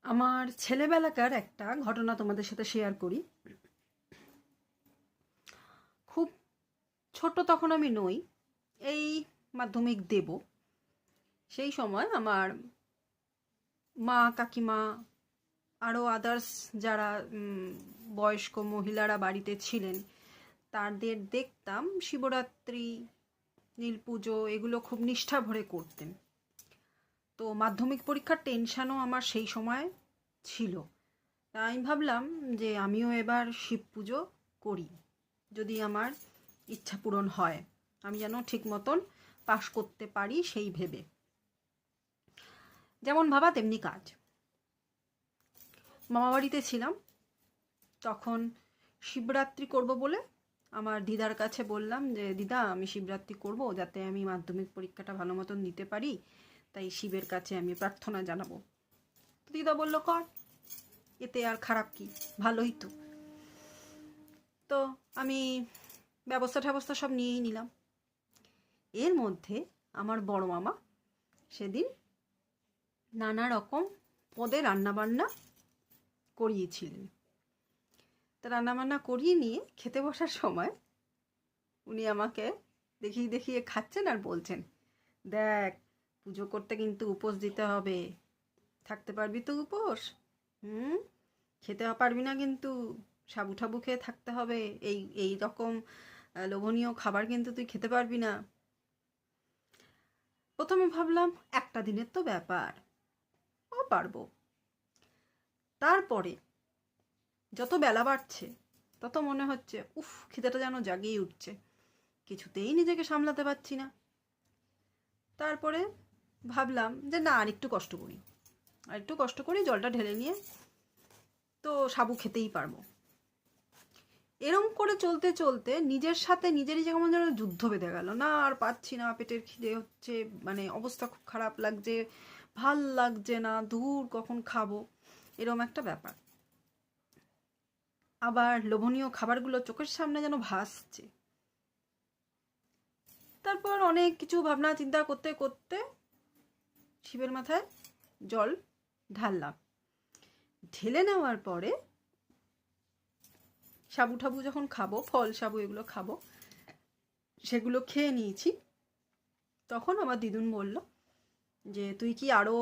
আমার ছেলেবেলাকার একটা ঘটনা তোমাদের সাথে শেয়ার করি। খুব ছোট তখন আমি নই, এই মাধ্যমিক দেব সেই সময় আমার মা, কাকিমা, আরও আদার্স যারা বয়স্ক মহিলারা বাড়িতে ছিলেন তাদের দেখতাম শিবরাত্রি, নীল পুজো এগুলো খুব নিষ্ঠা ভরে করতেন। তো মাধ্যমিক পরীক্ষার টেনশানও আমার সেই সময় ছিল। তাই আমি ভাবলাম যে আমিও এবার শিব পুজো করি, যদি আমার ইচ্ছা পূরণ হয়, আমি যেন ঠিক মতন পাশ করতে পারি সেই ভেবে। যেমন ভাবা তেমনি কাজ। মামাবাড়িতে ছিলাম, তখন শিবরাত্রি করব বলে আমার দিদার কাছে বললাম যে দিদা আমি শিবরাত্রি করব যাতে আমি মাধ্যমিক পরীক্ষাটা ভালো মতন দিতে পারি, তাই শিবের কাছে আমি প্রার্থনা জানাবো। দিদা বলল কর, এতে আর খারাপ কি, ভালোই তো। তো আমি ব্যবস্থা সব নিয়েই নিলাম। এর মধ্যে আমার বড় মামা সেদিন নানা রকম পদে রান্নাবান্না করিয়েছিলেন। তা রান্নাবান্না করিয়ে নিয়ে খেতে বসার সময় উনি আমাকে দেখিয়ে দেখিয়ে খাচ্ছেন আর বলছেন, দেখ পুজো করতে কিন্তু উপোস দিতে হবে, থাকতে পারবি তো উপোস? হুম, খেতে পারবি না কিন্তু, সাবু ঠাবু খেয়ে থাকতে হবে, এই এই রকম লোভনীয় খাবার কিন্তু তুই খেতে পারবি না। প্রথমে ভাবলাম একটা দিনের তো ব্যাপার, ও পারবো। তারপরে যত বেলা বাড়ছে তত মনে হচ্ছে উফ, খিদেটা যেন জাগিয়ে উঠছে, কিছুতেই নিজেকে সামলাতে পারছি না। তারপরে ভাবলাম যে না, আর একটু কষ্ট করি, জলটা ঢেলে নিয়ে তো সাবু খেতেই পারবো। এরম করে চলতে চলতে নিজের সাথে নিজেরই যেমন যেন যুদ্ধ বেঁধে গেল, না আর পাচ্ছি না, পেটের খিদে হচ্ছে, মানে অবস্থা খুব খারাপ লাগছে, ভাল লাগছে না, দূর কখন খাবো, এরম একটা ব্যাপার। আবার লোভনীয় খাবারগুলো চোখের সামনে যেন ভাসছে। তারপর অনেক কিছু ভাবনা চিন্তা করতে করতে শিবের মাথায় জল ঢাললাম। ঢেলে নেওয়ার পরে সাবু ঠাবু যখন খাবো, ফল সাবু এগুলো খাবো, সেগুলো খেয়ে নিয়েছি। তখন আমার দিদুন বলল যে তুই কি আরও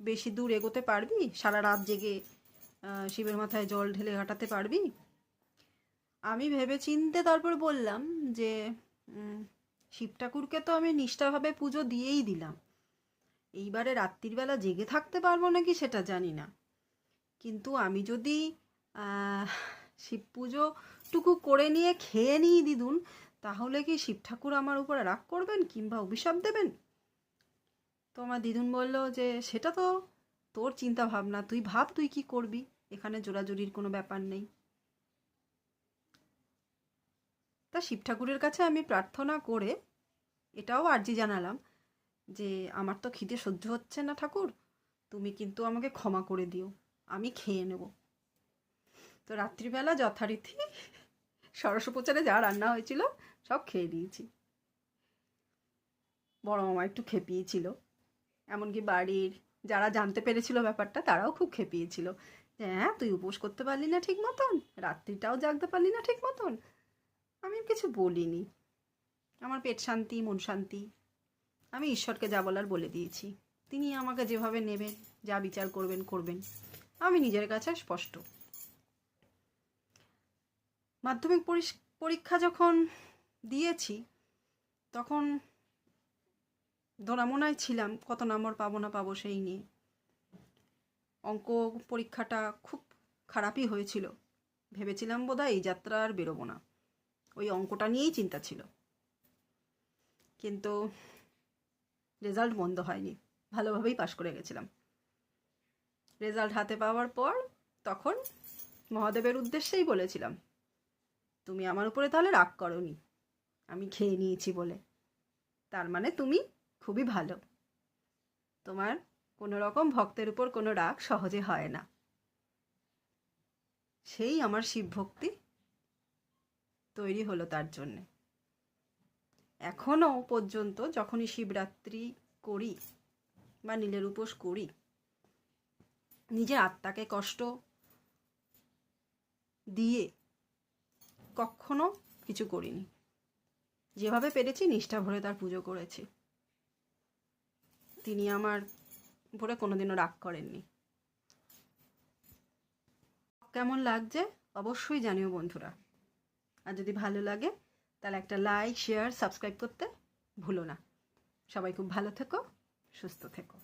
বেশি দূর এগোতে পারবি, সারা রাত জেগে শিবের মাথায় জল ঢেলে কাটাতে পারবি? আমি ভেবে চিনতে তারপর বললাম যে শিব ঠাকুরকে তো আমি নিষ্ঠাভাবে পুজো দিয়েই দিলাম, এইবারে রাত্রির বেলা জেগে থাকতে পারবো নাকি সেটা জানি না, কিন্তু আমি যদি শিব পুজোটুকু করে নিয়ে খেয়ে নিই দিদুন, তাহলে কি শিব ঠাকুর আমার উপরে রাগ করবেন কিংবা অভিশাপ দেবেন? তো আমার দিদুন বলল যে সেটা তো তোর চিন্তা ভাবনা, তুই ভাব তুই কি করবি, এখানে জোরাজুরির কোনো ব্যাপার নেই। তা শিব ঠাকুরের কাছে আমি প্রার্থনা করে এটাও আর্জি জানালাম যে আমার তো খিদে সহ্য হচ্ছে না ঠাকুর, তুমি কিন্তু আমাকে ক্ষমা করে দিও, আমি খেয়ে নেব। তো রাত্রিবেলা যথারীতি ষড়শোপচারে যা রান্না হয়েছিল সব খেয়ে নিয়েছি। বড় মামা একটু খেপিয়েছিল, এমনকি বাড়ির যারা জানতে পেরেছিল ব্যাপারটা তারাও খুব খেপিয়েছিল যে হ্যাঁ তুই উপোস করতে পারলি না ঠিক মতন, রাত্রিটাও জাগতে পারলি না ঠিক মতন। আমি কিছু বলিনি, আমার পেট শান্তি, মন শান্তি, আমি ঈশ্বরকে যা বলার বলে দিয়েছি, তিনি আমাকে যেভাবে নেবেন, যা বিচার করবেন করবেন, আমি নিজের কাছে স্পষ্ট। মাধ্যমিক পরীক্ষা যখন দিয়েছি তখন দোরামোনায় ছিলাম কত নম্বর পাবো না পাবো সেই নিয়ে। অঙ্ক পরীক্ষাটা খুব খারাপই হয়েছিল, ভেবেছিলাম বোধহয় এই যাত্রা আর বেরোবো না, ওই অঙ্কটা নিয়েই চিন্তা ছিল। কিন্তু রেজাল্ট মন্দ হয়নি, ভালোভাবেই পাশ করে গেছিলাম। রেজাল্ট হাতে পাওয়ার পর তখন মহাদেবের উদ্দেশ্যেই বলেছিলাম, তুমি আমার উপরে তাহলে রাগ করোনি, আমি খেয়ে নিয়েছি বলে, তার মানে তুমি খুবই ভালো, তোমার কোনো রকম ভক্তের উপর কোনো রাগ সহজে হয় না। সেই আমার শিব ভক্তি তৈরি হলো তার জন্যে। এখনও পর্যন্ত যখনই শিবরাত্রি করি বা নীলের উপোস করি, নিজের আত্মাকে কষ্ট দিয়ে কখনো কিছু করিনি। যেভাবে পেরেছি নিষ্ঠা ভরে তার পুজো করেছি। তিনি আমার উপরে কোনোদিনও রাগ করেননি। কেমন লাগছে অবশ্যই জানিও বন্ধুরা। আর যদি ভালো লাগে তাহলে একটা লাইক, শেয়ার, সাবস্ক্রাইব করতে ভুলো না। সবাই খুব ভালো থেকো, সুস্থ থেকো।